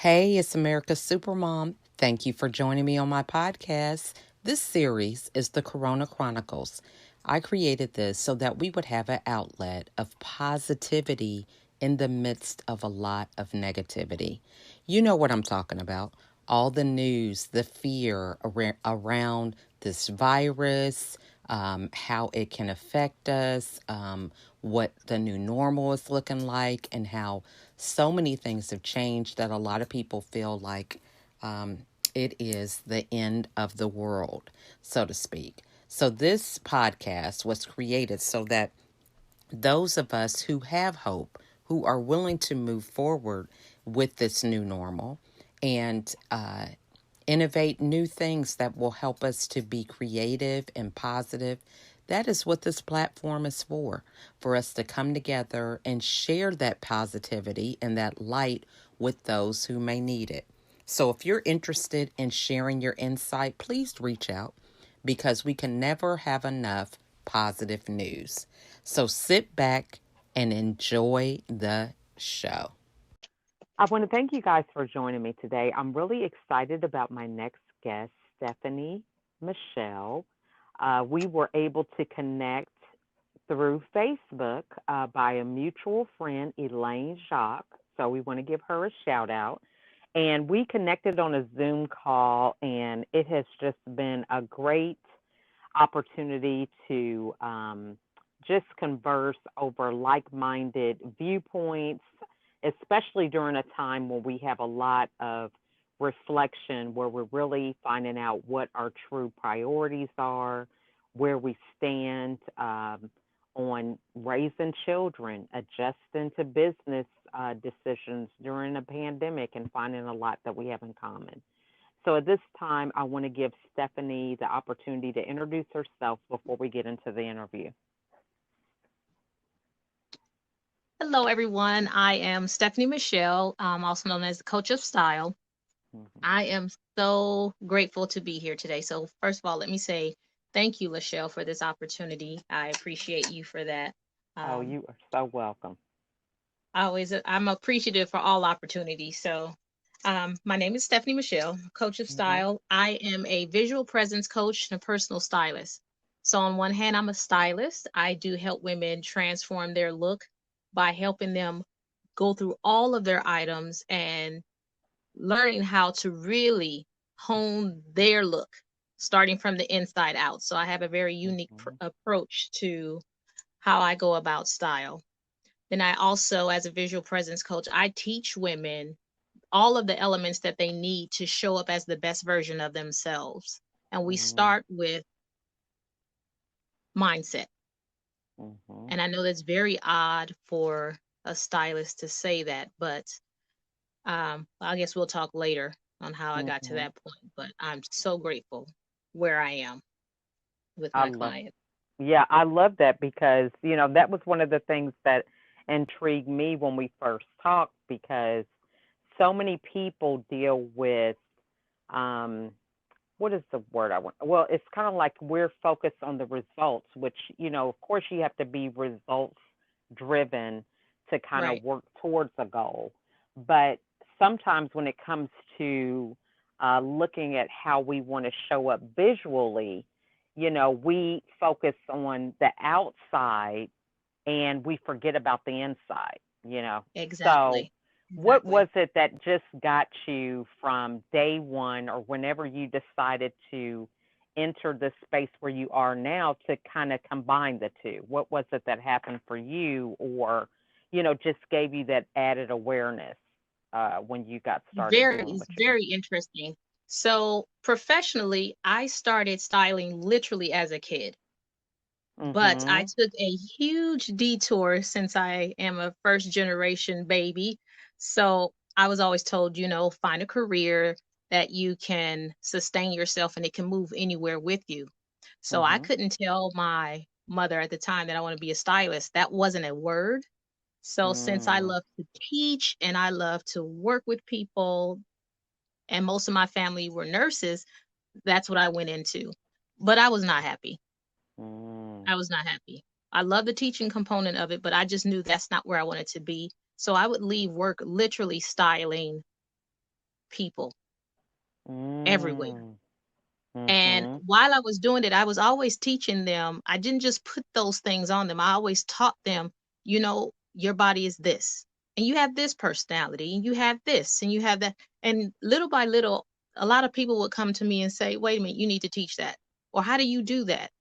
Hey, it's America's Supermom. Thank you for joining me on my podcast. This series is the Corona Chronicles. I created this so that we would have an outlet of positivity in the midst of a lot of negativity. You know what I'm talking about. All the news, the fear around this virus, how it can affect us, what the new normal is looking like, and how so many things have changed that a lot of people feel like um, it is the end of the world, so to speak. So, this podcast was created so that those of us who have hope, who are willing to move forward with this new normal and innovate new things that will help us to be creative and positive. That is what this platform is for us to come together and share that positivity and that light with those who may need it. So if you're interested in sharing your insight, please reach out because we can never have enough positive news. So sit back and enjoy the show. I want to thank you guys for joining me today. I'm really excited about my next guest, Stephanie Michelle. We were able to connect through Facebook by a mutual friend, Elaine Jacques. So we want to give her a shout out. And we connected on a Zoom call, and it has just been a great opportunity to just converse over like minded viewpoints, especially during a time when we have a lot of reflection where we're really finding out what our true priorities are, where we stand on raising children, adjusting to business decisions during a pandemic, and finding a lot that we have in common. So at this time, I want to give Stephanie the opportunity to introduce herself before we get into the interview. Hello, everyone. I am Stephanie Michelle, also known as the Coach of Style. Mhm. I am so grateful to be here today. So, first of all, let me say thank you, Lachelle, for this opportunity. I appreciate you for that. Oh, Um, you are so welcome. I'm appreciative for all opportunities. So, my name is Stephanie Michelle, Coach of Hmm. Style. I am a visual presence coach and a personal stylist. So, on one hand, I'm a stylist. I do help women transform their look by helping them go through all of their items and learning how to really hone their look, starting from the inside out. So, I have a very unique Hmm. approach to how I go about style. Then I also, as a visual presence coach, I teach women all of the elements that they need to show up as the best version of themselves. And we Hmm. start with mindset. Hmm. And I know that's very odd for a stylist to say that, but I guess we'll talk later on how I got to Hmm. that point. But I'm so grateful where I am with I my love, client. yeah, I love that because, that was one of the things that intrigued me when we first talked because so many people deal with, um, what is the word I want? Well, it's kind of like we're focused on the results, which, of course, you have to be results driven to kind of Right. work towards a goal. But sometimes when it comes to looking at how we want to show up visually, we focus on the outside and we forget about the inside. So, Exactly. what was Exactly. it that just got you from day one or whenever you decided to enter the space where you are now to kind of combine the two? What was it that happened for you or, just gave you that added awareness when you got started Very, doing it's what you're very interesting. So professionally, I started styling literally as a kid, doing? but I Mhm. took a huge detour since I am a first generation baby. So I was always told, find a career that you can sustain yourself and it can move anywhere with you. So I Mhm. couldn't tell my mother at the time that I want to be a stylist. That wasn't a word. So since I Mm. love to teach and I love to work with people, and most of my family were nurses, that's what I went into. But I was not happy. Mm. I was not happy. I love the teaching component of it, but I just knew that's not where I wanted to be. So I would leave work literally styling people everywhere. Mm. And Mhm. while I was doing it, I was always teaching them. I didn't just put those things on them. I always taught them, your body is this, and you have this personality, and you have this, and you have that. And little by little, a lot of people would come to me and say, wait a minute, you need to teach that. Or how do you do that?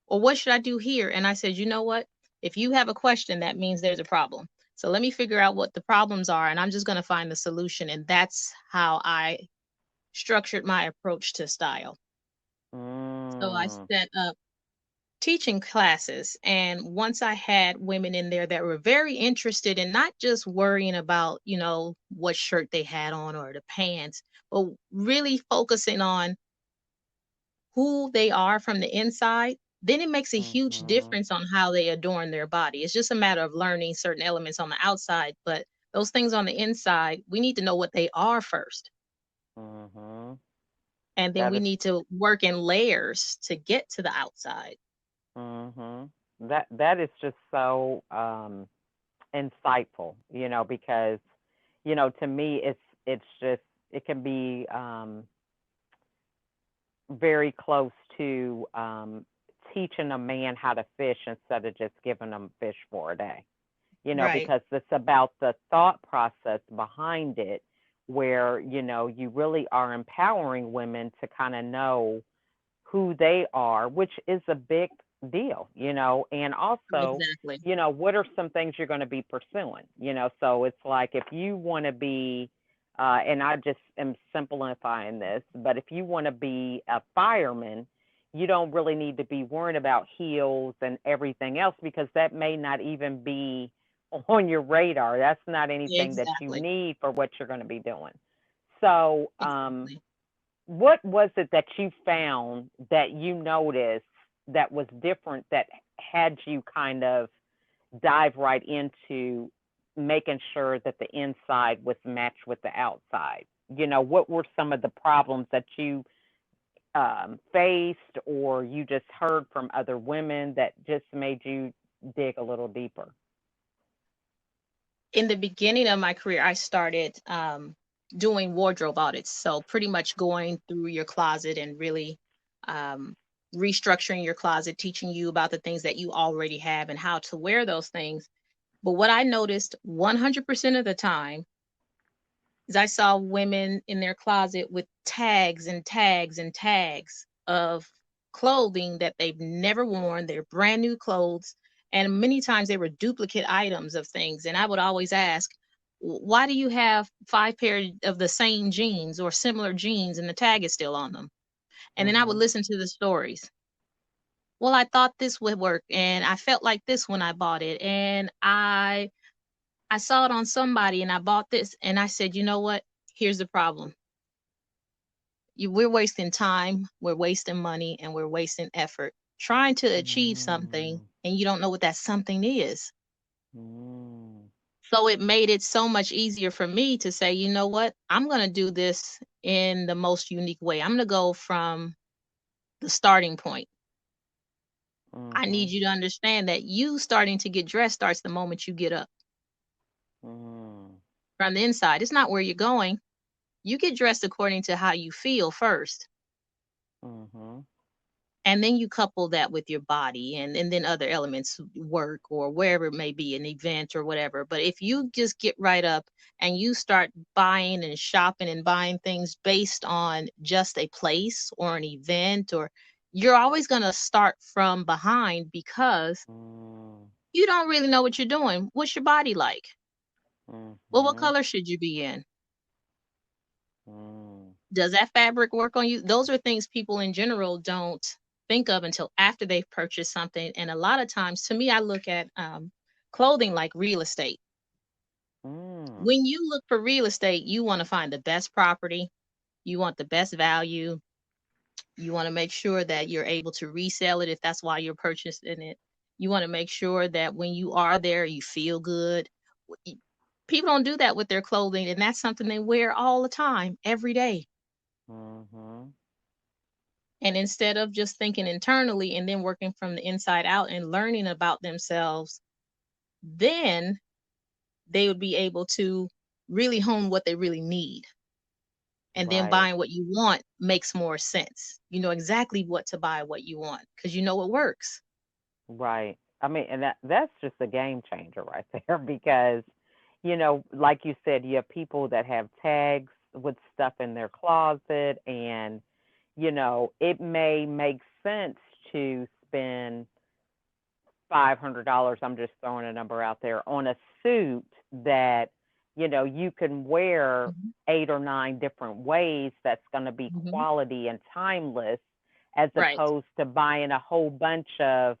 Or what should I do here? And I said, you know what? If you have a question, that means there's a problem. So let me figure out what the problems are, and I'm just going to find the solution. And that's how I structured my approach to style. So I Mm. set up teaching classes. And once I had women in there that were very interested in not just worrying about, what shirt they had on or the pants, but really focusing on who they are from the inside, then it makes a huge Mhm. difference on how they adorn their body. It's just a matter of learning certain elements on the outside, but those things on the inside, we need to know what they are first. Mhm. And then That we is need to work in layers to get to the outside. mhm. That is just so insightful, because to me it's just it can be very close to teaching a man how to fish instead of just giving him fish for a day. Right. Because it's about the thought process behind it, where, you really are empowering women to kind of know who they are, which is a big deal, and also, Exactly. what are some things you're going to be pursuing, so it's like if you want to be, and I just am simplifying this, but if you want to be a fireman, you don't really need to be worrying about heels and everything else because that may not even be on your radar. That's not anything that you Exactly. need for what you're going to be doing. So, Exactly. what was it that you found that you noticed that was different that had you kind of dive right into making sure that the inside was matched with the outside? What were some of the problems that you faced or you just heard from other women that just made you dig a little deeper? In the beginning of my career, I started doing wardrobe audits. So, pretty much going through your closet and really um, restructuring your closet, teaching you about the things that you already have and how to wear those things. But what I noticed 100% of the time is I saw women in their closet with tags and tags and tags of clothing that they've never worn. They're brand new clothes. And many times they were duplicate items of things. And I would always ask, why do you have 5 pair of the same jeans or similar jeans and the tag is still on them? And then I would Mhm. listen to the stories. Well, I thought this would work and I felt like this when I bought it. And I saw it on somebody and I bought this and I said, you know what? Here's the problem. We're wasting time, we're wasting money, and we're wasting effort trying to achieve something, Mm. and you don't know what that something is. Mm. So it made it so much easier for me to say, you know what? I'm going to do this in the most unique way. I'm going to go from the starting point. I need Mhm. you to understand that you starting to get dressed starts the moment you get up Mm. from the inside. It's not where you're going. You get dressed according to how you feel first. Mhm. And then you couple that with your body and then other elements, work or wherever it may be, an event or whatever. But if you just get right up and you start buying and shopping and buying things based on just a place or an event, or you're always going to start from behind because Mm. you don't really know what you're doing. What's your body like? Well, what Mhm. color should you be in? Mm. Does that fabric work on you? Those are things people in general don't think of until after they've purchased something. And a lot of times, to me, I look at clothing like real estate. Mm. When you look for real estate, you want to find the best property, you want the best value, you want to make sure that you're able to resell it if that's why you're purchasing it. You want to make sure that when you are there, you feel good. People don't do that with their clothing, and that's something they wear all the time, every day. Mhm. And instead of just thinking internally and then working from the inside out and learning about themselves, then they would be able to really hone what they really need. And then Right. buying what you want makes more sense. You know exactly what to buy, what you want, because you know it works. Right. I mean, and that's just a game changer right there because, like you said, you have people that have tags with stuff in their closet, and it may make sense to spend $500. I'm just throwing a number out there on a suit that you can wear Mhm. 8 or 9 different ways. That's going to be Mhm. quality and timeless, as Right. opposed to buying a whole bunch of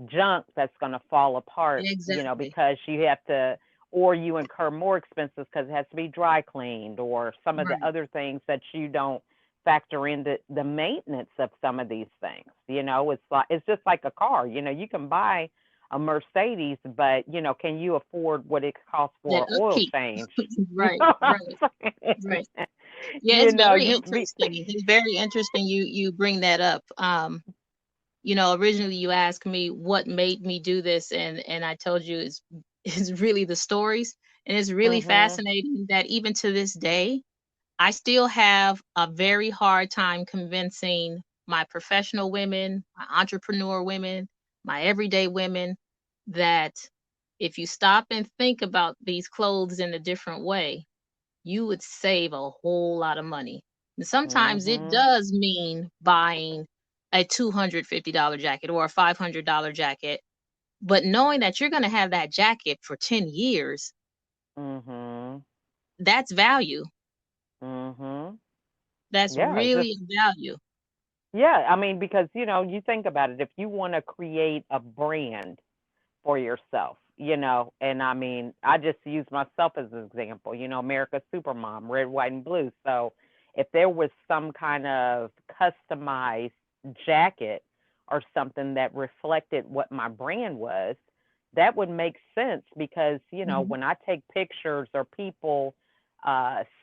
junk that's going to fall apart, Exactly. because you have to, or you incur more expenses because it has to be dry cleaned, or some of the Right. other things that you don't factor into the maintenance of some of these things. It's just like a car. You can buy a Mercedes, but can you afford what it costs for That an oil upkeep. change? You Right. know what Right. I'm saying? Right. Yeah, it's very You be. interesting. It's very interesting you bring that up. Originally you asked me what made me do this, and I told you is really the stories. And it's really Mhm. fascinating that even to this day, I still have a very hard time convincing my professional women, my entrepreneur women, my everyday women that if you stop and think about these clothes in a different way, you would save a whole lot of money. And sometimes it Mhm. does mean buying a $250 jacket or a $500 jacket, but knowing that you're going to have that jacket for 10 years, Mhm. that's value. Mhm. That's Yeah, just. really value. Yeah, I mean, because you think about it, if you want to create a brand for yourself, and I mean, I just use myself as an example, America's Supermom, red, white, and blue. So if there was some kind of customized jacket or something that reflected what my brand was, that would make sense because, Mhm. when I take pictures or people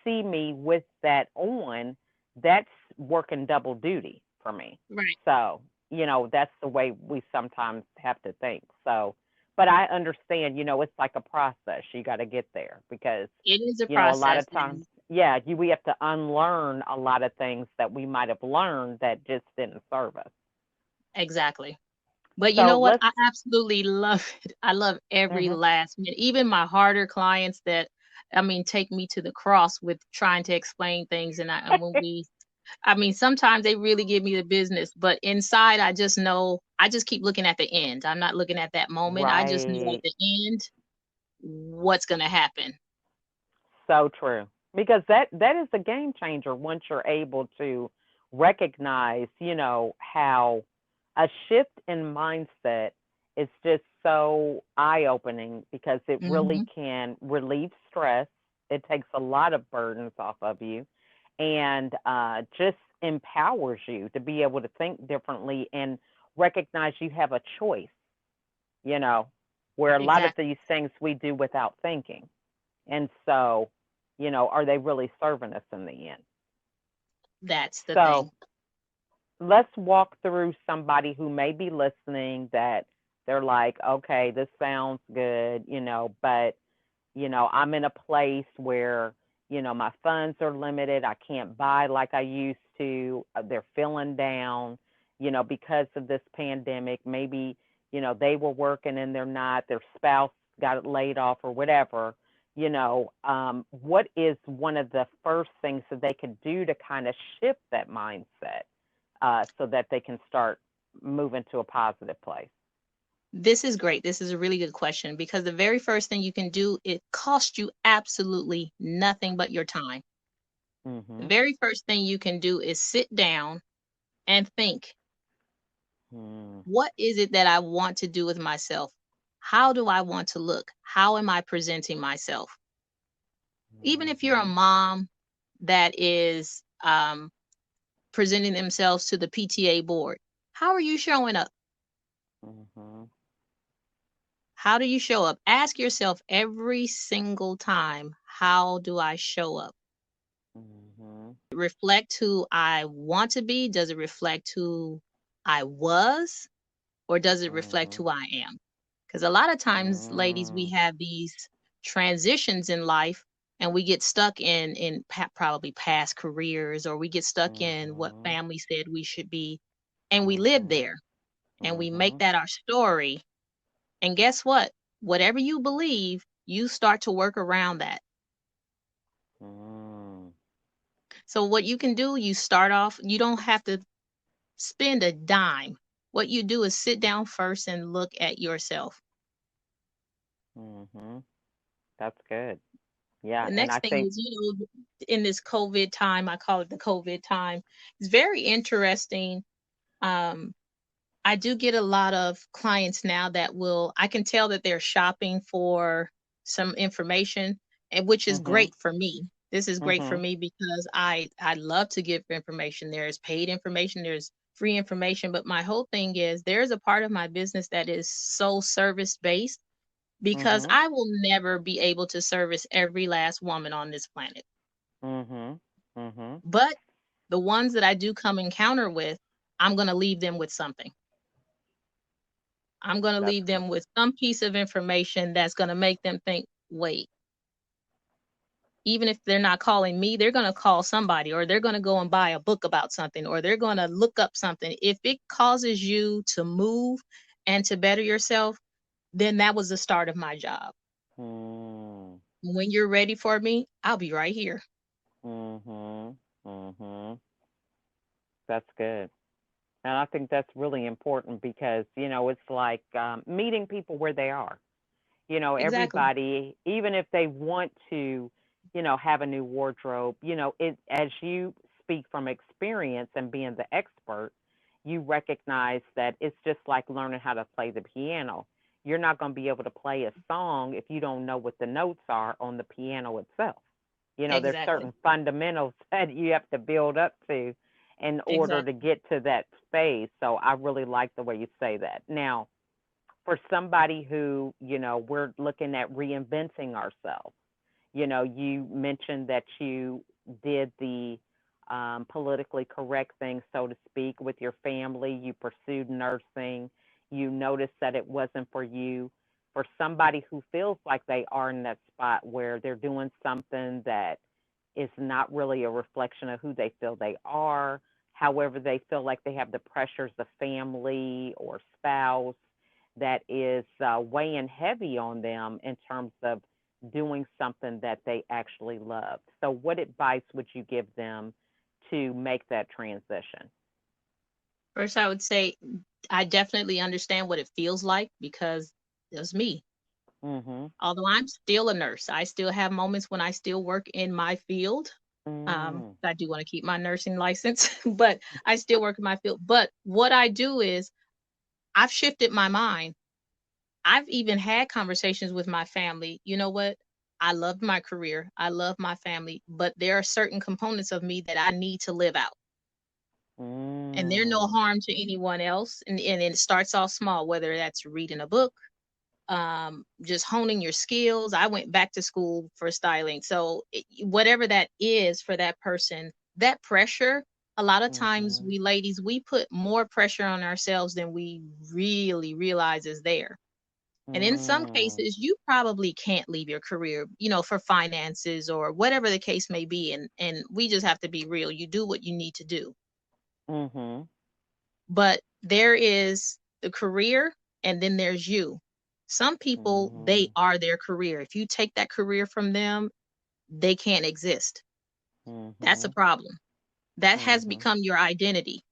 see me with that on, that's working double duty for me. Right. So, that's the way we sometimes have to think. So, but I understand, it's like a process. You got to get there because, It is a a lot process. of times, yeah, we have to unlearn a lot of things that we might have learned that just didn't serve us. Exactly. But you So know what? let's. I absolutely love it. I love every Mhm. last minute. Even my harder clients that, I mean, take me to the cross with trying to explain things. And when I mean, sometimes they really give me the business, but inside, I just know, I just keep looking at the end. I'm not looking at that moment. I just know at Right. the end what's going to happen. So true. Because that is a game changer once you're able to recognize, how a shift in mindset is just so eye-opening because it really Hmm. can relieve stress. It takes a lot of burdens off of you, and just empowers you to be able to think differently and recognize you have a choice, you know, where a lot of Exactly. these things we do without thinking. And so, are they really serving us in the end? That's the So thing. let's walk through somebody who may be listening that they're like, okay, this sounds good, but, I'm in a place where, my funds are limited. I can't buy like I used to. They're feeling down, because of this pandemic. Maybe, they were working and they're not, their spouse got laid off or whatever. What is one of the first things that they could do to kind of shift that mindset, so that they can start moving to a positive place? This is great. This is a really good question because the very first thing you can do, it costs you absolutely nothing but your time. The Mhm. very first thing you can do is sit down and think, Mhm. what is it that I want to do with myself? How do I want to look? How am I presenting myself? Even if you're a Mhm. mom that is presenting themselves to the PTA board, how are you showing up? Mhm. How do you show up? Ask yourself every single time, how do I show up? Mhm. Reflect who I want to be? Does it reflect who I was? Or does it reflect Mhm. who I am? Because a lot of times, ladies, we Mhm. have these transitions in life. and we get stuck in probably past careers, or we get stuck in what Mhm. family said we should be, and we live Mhm. there, and we make Mhm. that our story. And guess what? Whatever you believe, you start to work around that. Mm. So what you can do, you start off, you don't have to spend a dime. What you do is sit down first and look at yourself. Mhm. That's good. Yeah, The and next I thing think. is, in this COVID time, I call it the COVID time, it's very interesting. Um, I do get a lot of clients now that I can tell that they're shopping for some information, and which is Mhm. great for me. This is great for Mhm. me because I love to give information. There's paid information, there's free information, but my whole thing is there's a part of my business that is so service based because Mhm. I will never be able to service every last woman on this planet. Mhm. Mhm. But the ones that I do come encounter with, I'm going to leave them with something. I'm going to That's leave good. them with some piece of information that's going to make them think, wait, even if they're not calling me, they're going to call somebody, or they're going to go and buy a book about something, or they're going to look up something. If it causes you to move and to better yourself, then that was the start of my job. Mm. When you're ready for me, I'll be right here. Mhm. Mhm. That's good. And I think that's really important because, it's like meeting people where they are. Exactly. Everybody, even if they want to, have a new wardrobe, as you speak from experience and being the expert, you recognize that it's just like learning how to play the piano. You're not going to be able to play a song if you don't know what the notes are on the piano itself. There's Exactly. certain fundamentals that you have to build up to in order to Exactly. get to that space. So I really like the way you say that. Now, for somebody who, we're looking at reinventing ourselves. You mentioned that you did the politically correct thing, so to speak, with your family. You pursued nursing. You noticed that it wasn't for you. For somebody who feels like they are in that spot where they're doing something that is not really a reflection of who they feel they are, however, they feel like they have the pressures of family or spouse that is weighing heavy on them in terms of doing something that they actually love. So, what advice would you give them to make that transition? First, I would say I definitely understand what it feels like because it was me. Mhm. Although I'm still a nurse, I still have moments when I still work in my field. Mm. I do want to keep my nursing license, but I still work in my field. But what I do is I've shifted my mind. I've even had conversations with my family. You know what? I love my career. I love my family, but there are certain components of me that I need to live out. And they're no Mm. harm to anyone else. And it starts off small, whether that's reading a book, just honing your skills. I went back to school for styling. So whatever that is for that person, that pressure, a lot of times Mhm. we ladies, we put more pressure on ourselves than we really realize is there. And in some Mm. cases, you probably can't leave your career, for finances or whatever the case may be. And we just have to be real. You do what you need to do. Mhm. But there is the career and then there's you. Some people, they Mhm. are their career. If you take that career from them, they can't exist. That's a Mhm. problem. That has Mhm. become your identity.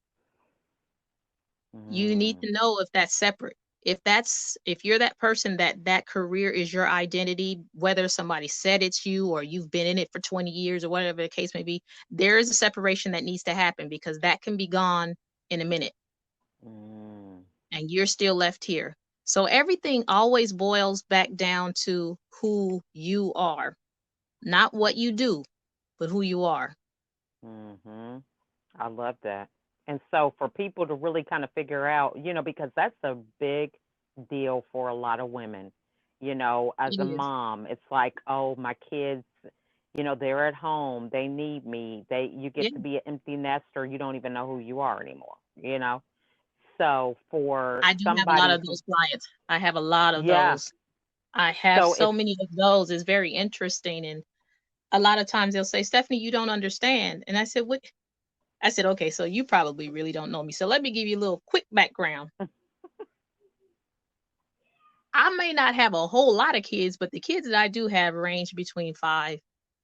You need Mm. to know if that's separate. If you're that person that career is your identity, whether somebody said it's you or you've been in it for 20 years or whatever the case may be, there is a separation that needs to happen because that can be gone in a minute Mm. and you're still left here. So everything always boils back down to who you are, not what you do, but who you are. Mhm. I love that. And so for people to really kind of figure out, because that's a big deal for a lot of women. As It a is. mom, it's like, oh, my kids, they're at home, they need me. You Yeah, get to be an empty nester, you don't even know who you are anymore. So for I do have a lot somebody of who, those clients. I have a lot of yeah. those. I have So so it's many of those. It's very interesting. a lot of times they'll say, Stephanie, you don't understand. And I said, what? I said, okay, so you probably really don't know me. So let me give you a little quick background. I may not have a whole lot of kids, but the kids that I do have range between 5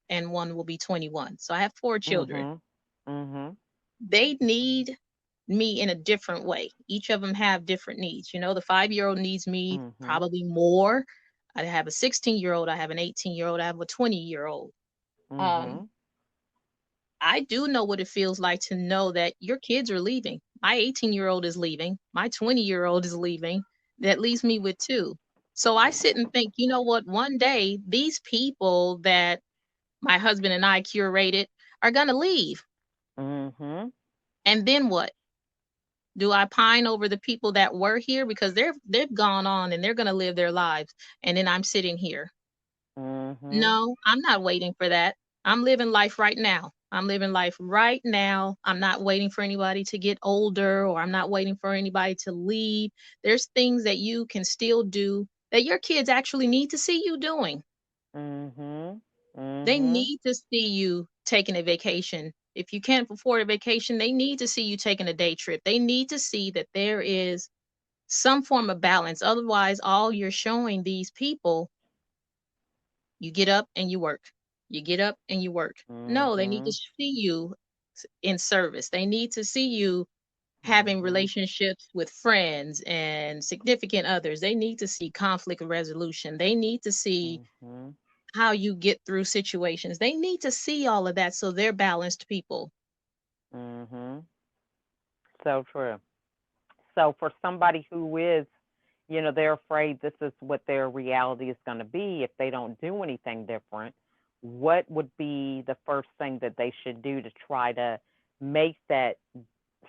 and one will be 21. So I have 4 children. Mhm. Mhm. They need me in a different way. Each of them have different needs. The 5-year-old needs me Mhm. probably more. I have a 16-year-old, I have an 18-year-old, I have a 20-year-old. Um, Mhm. I do know what it feels like to know that your kids are leaving. My 18-year-old is leaving. My 20-year-old is leaving. That leaves me with two. So I sit and think, you know what? One day, these people that my husband and I curated are going to leave. Mhm. And then what? Do I pine over the people that were here because they've gone on and they're going to live their lives, and then I'm sitting here? Mhm. No, I'm not waiting for that. I'm living life right now. I'm living life right now. I'm not waiting for anybody to get older, or I'm not waiting for anybody to leave. There's things that you can still do that your kids actually need to see you doing. Mhm. They Mhm. need to see you taking a vacation. If you can't afford a vacation, they need to see you taking a day trip. They need to see that there is some form of balance. Otherwise, all you're showing these people, you get up and you work. You get up and you work. No, they need to Mhm. see you in service. They need to see you having Mhm. relationships with friends and significant others. They need to see conflict resolution. They need to see Mhm. how you get through situations. They need to see all of that so they're balanced people. Mhm. So true. So for somebody who is, they're afraid this is what their reality is going to be if they don't do anything different, what would be the first thing that they should do to try to make that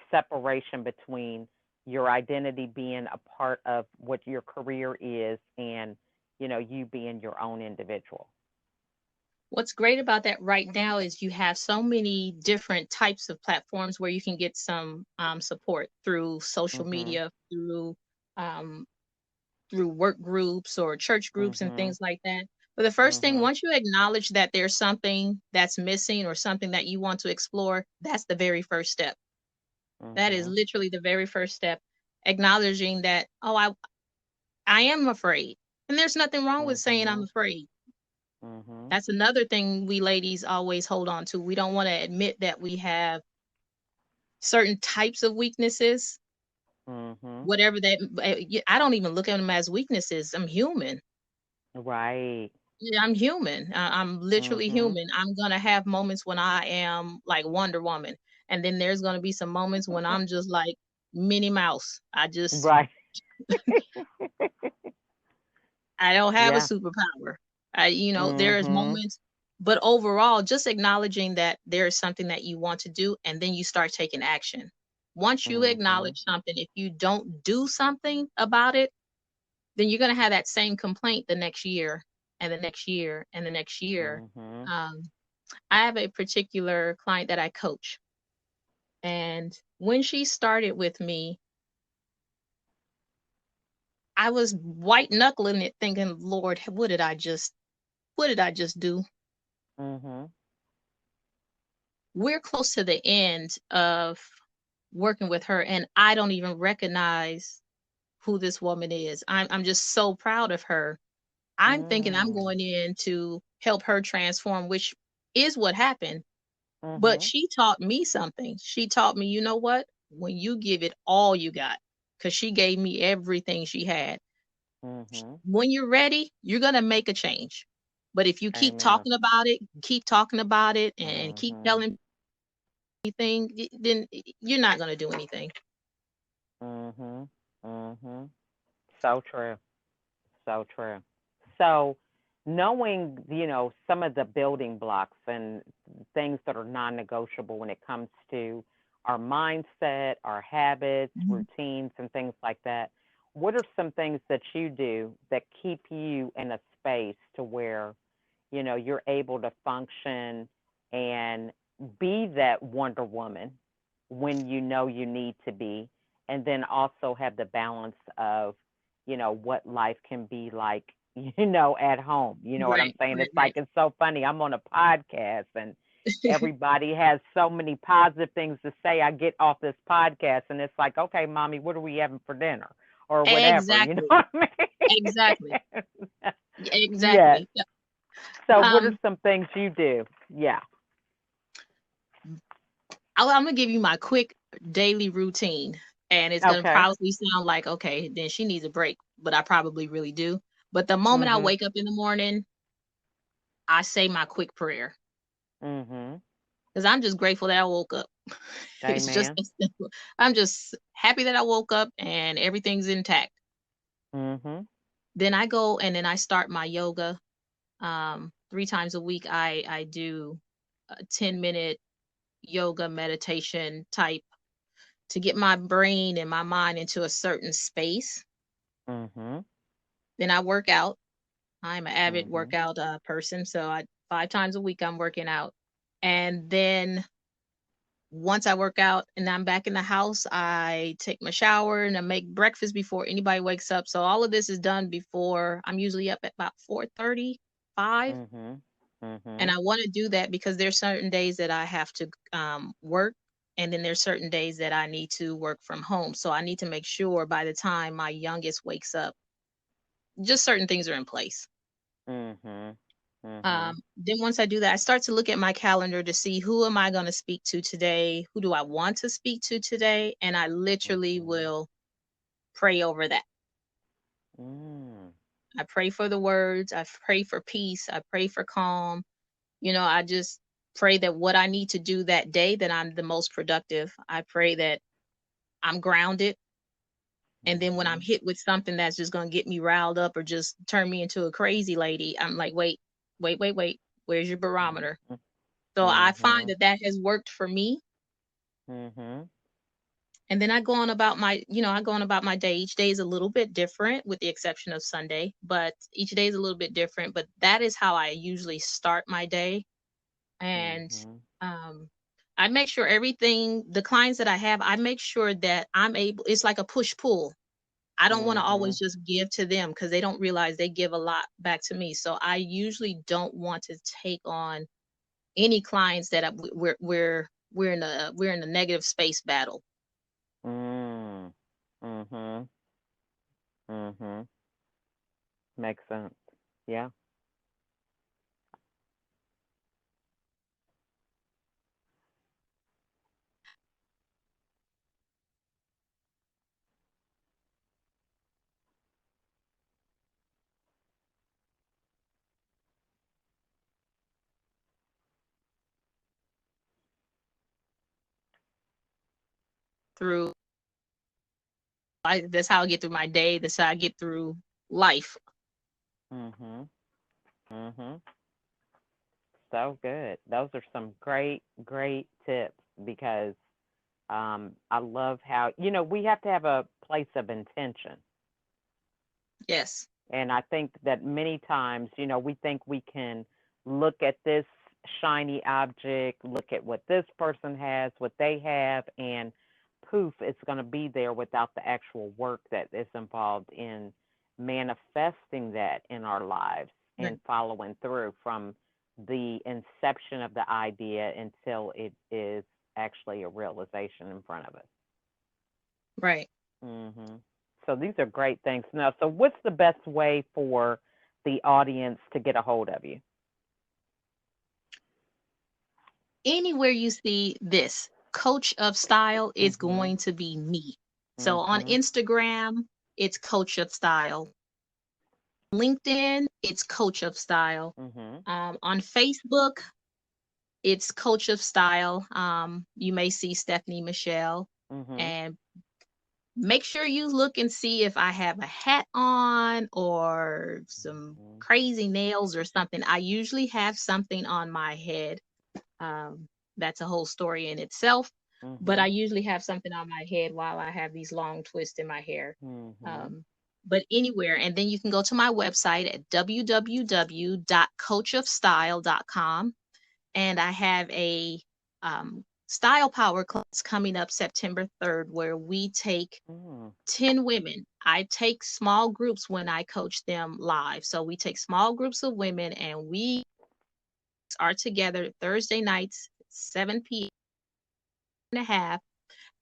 separation between your identity being a part of what your career is and, you being your own individual? What's great about that right now is you have so many different types of platforms where you can get some support through social Mhm. media, um, through work groups or church groups and Mhm. things like that. But the first thing, Mhm. once you acknowledge that there's something that's missing or something that you want to explore, that's the very first step. That is Mhm. literally the very first step. Acknowledging that, oh, I am afraid. And there's nothing wrong with saying I'm Mhm. afraid. Mhm. That's another thing we ladies always hold on to. We don't want to admit that we have certain types of weaknesses, Mhm. whatever that. I don't even look at them as weaknesses. I'm human. Right. Yeah, I'm human. I'm literally Mhm. human. I'm gonna have moments when I am like Wonder Woman, and then there's gonna be some moments when I'm just like Minnie Mouse. Right. I don't have a Yeah. superpower. There's Mhm. moments, but overall, just acknowledging that there is something that you want to do, and then you start taking action. Once you Mhm. acknowledge something, if you don't do something about it, then you're going to have that same complaint the next year and the next year and the next year. Mhm. Um, I have a particular client that I coach, and when she started with me, I was white knuckling it, thinking, "Lord, what did I just do?" Mhm. We're close to the end of working with her, and I don't even recognize who this woman is. I'm just so proud of her. I'm thinking I'm Mm. going in to help her transform, which is what happened. But Mhm. she taught me something. She taught me, you know what? When you give it all you got, because she gave me everything she had. Mhm. When you're ready, you're gonna make a change. But if you Amen. keep talking about it, and keep Mhm. telling anything, then you're not gonna do anything. Mhm. Mhm. So true. So true. So, knowing, some of the building blocks and things that are non negotiable when it comes to our mindset, our habits, Mhm. routines, and things like that, what are some things that you do that keep you in a space to where, you're able to function and be that Wonder Woman when you know you need to be, and then also have the balance of, what life can be like at home. You know what I'm Right, saying? right, It's like right. it's so funny. I'm on a podcast and everybody has so many positive things to say. I get off this podcast and it's like, okay, mommy, what are we having for dinner or whatever? You know Exactly. what I Exactly. mean? Yes. Exactly. Yeah. So, what are Um, some things you do? Yeah. I'm gonna give you my quick daily routine, and it's gonna Okay. probably sound like, okay, then she needs a break, but I probably really do. But the moment I Mhm. wake up in the morning, I say my quick prayer Mhm. because I'm just grateful that I woke up. It's just Amen. that simple. I'm just happy that I woke up and everything's intact. Mhm. Then I go and then I start my yoga. 3 times a week, I do a 10-minute yoga meditation type to get my brain and my mind into a certain space. Mhm. Then I work out. I'm an avid Mhm. workout person, so 5 times a week I'm working out. And then once I work out and I'm back in the house, I take my shower and I make breakfast before anybody wakes up. So all of this is done before I'm usually up at about 4:30, 5. Mhm. And Mhm. I want to do that because there's certain days that I have to work, and then there's certain days that I need to work from home. So I need to make sure by the time my youngest wakes up, just certain things are in place. Mhm. Mhm. Then once I do that, I start to look at my calendar to see who am I going to speak to today? Who do I want to speak to today? And I literally Mhm. will pray over that. Mm. I pray for the words. I pray for peace. I pray for calm. I just pray that what I need to do that day, that I'm the most productive. I pray that I'm grounded. And then when I'm Mhm. hit with something that's just going to get me riled up or just turn me into a crazy lady, I'm like, wait, wait, wait, wait. Where's your barometer? Mhm. So I find Mhm. that that has worked for me. Mhm. And then I go on about my day. Each day is a little bit different, with the exception of Sunday, but each day is a little bit different. But that is how I usually start my day. And Mhm. um, I make sure everything, the clients that I have, I make sure that it's like a push pull. I don't want to always Mhm. just give to them because they don't realize they give a lot back to me. So I usually don't want to take on any clients that we're in a negative space battle Mm. Mhm. Mhm. Makes sense. Yeah. through. That's how I get through my day. That's how I get through life. Mhm. Mhm. So good. Those are some great, great tips because I love how we have to have a place of intention. Yes. And I think that many times, we think we can look at this shiny object, look at what this person has, what they have, and poof, it's going to be there without the actual work that is involved in manifesting that in our lives Right. and following through from the inception of the idea until it is actually a realization in front of us. Right. So these are great things. Now, so what's the best way for the audience to get a hold of you? Anywhere you see this coach of style is Mhm. going to be me. So on Mhm. Instagram, it's coach of style. LinkedIn, it's coach of style. Mhm. On Facebook, it's coach of style. You may see Stephanie Michelle, Mhm. and make sure you look and see if I have a hat on or some Mhm. crazy nails or something. I usually have something on my head. Um, that's a whole story in itself. But I Mhm. usually have something on my head while I have these long twists in my hair. Mhm. Um, but anywhere, and then you can go to my website at www.coachofstyle.com, and I have a style power class coming up September 3rd where we take Mhm. 10 women. I take small groups when I coach them live. So we take small groups of women and we are together Thursday nights, 7 p.m. and a half,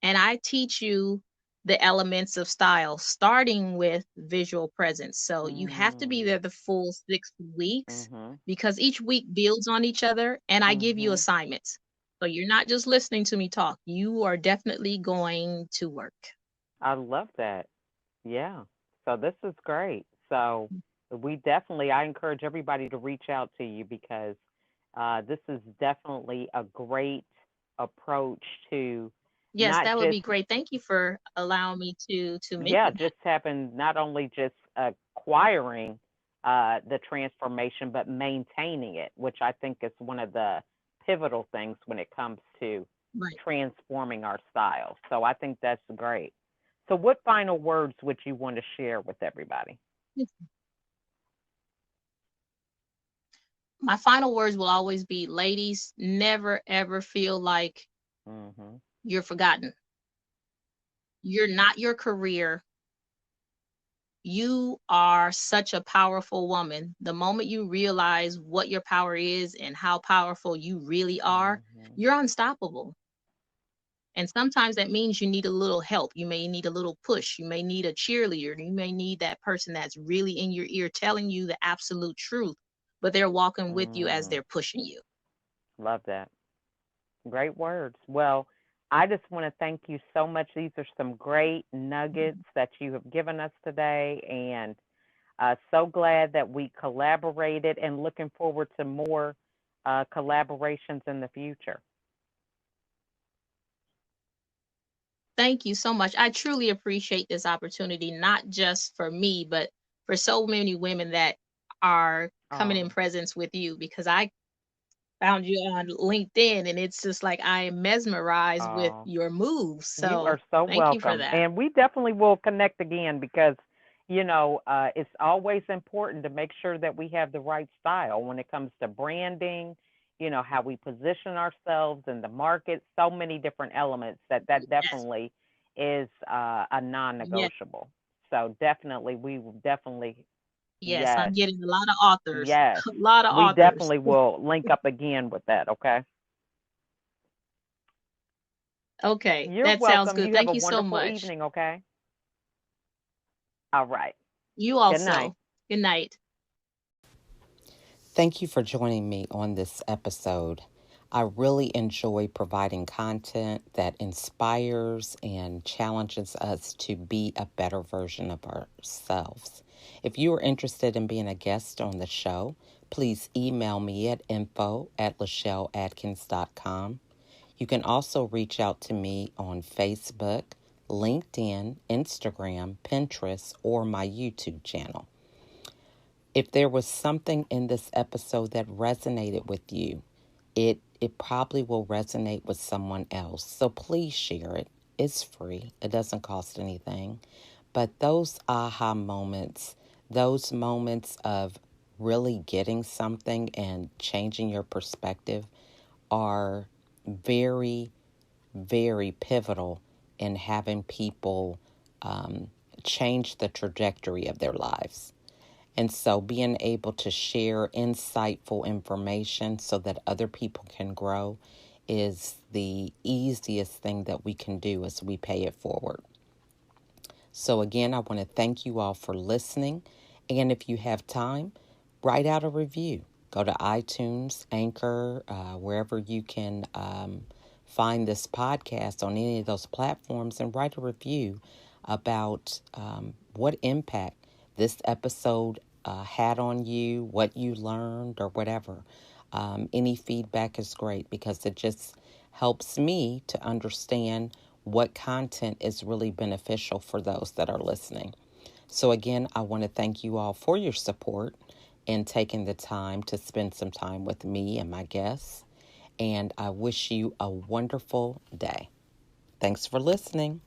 and I teach you the elements of style, starting with visual presence. So you have to be Mm. there the full 6 weeks Mhm. because each week builds on each other, and I give you Mhm. assignments. So you're not just listening to me talk, you are definitely going to work. I love that. Yeah. So this is great. So we definitely, I encourage everybody to reach out to you because this is definitely a great approach to Yes, not that would just, be great. Thank you for allowing me to yeah, mention that. just having, not only just acquiring the transformation, but maintaining it, which I think is one of the pivotal things when it comes to Right. transforming our style. So I think that's great. So, what final words would you want to share with everybody? My final words will always be, ladies, never ever feel like Mm-hmm. you're forgotten. You're not your career. You are such a powerful woman. The moment you realize what your power is and how powerful you really are, Mm-hmm. you're unstoppable. And sometimes that means you need a little help. You may need a little push. You may need a cheerleader. You may need that person that's really in your ear telling you the absolute truth, but they're walking with you as Mm. they're pushing you. Love that. Great words. Well, I just want to thank you so much. These are some great nuggets that you have given us today, and so glad that we collaborated and looking forward to more collaborations in the future. Thank you so much. I truly appreciate this opportunity, not just for me, but for so many women that are coming in Oh, presence with you, because I found you on LinkedIn and it's just like I am mesmerized with oh. your moves. You So are so thank you for welcome. that. And we definitely will connect again because, it's always important to make sure that we have the right style when it comes to branding, how we position ourselves in the market, so many different elements that Yes. definitely is a non Yes. negotiable. So definitely, we will definitely, Yes. I'm yes, getting a lot of authors. yes, A lot of we authors. definitely will link up again with that, okay? Okay. You're That sounds welcome. good. You have Thank a you so wonderful much. evening, okay? All right. You Good night. also. Good night. Thank you for joining me on this episode. I really enjoy providing content that inspires and challenges us to be a better version of ourselves. If you are interested in being a guest on the show, please email me at info@lachelleatkins.com. You can also reach out to me on Facebook, LinkedIn, Instagram, Pinterest, or my YouTube channel. If there was something in this episode that resonated with you, it probably will resonate with someone else. So please share it. It's free. It doesn't cost anything. But those aha moments, those moments of really getting something and changing your perspective are very, very pivotal in having people um, change the trajectory of their lives. And so being able to share insightful information so that other people can grow is the easiest thing that we can do as we pay it forward. So, again, I want to thank you all for listening. And if you have time, write out a review. Go to iTunes, Anchor, wherever you can find this podcast on any of those platforms, and write a review about what impact this episode had on you, what you learned, or whatever. Any feedback is great because it just helps me to understand what content is really beneficial for those that are listening. So, again, I want to thank you all for your support and taking the time to spend some time with me and my guests. And I wish you a wonderful day. Thanks for listening.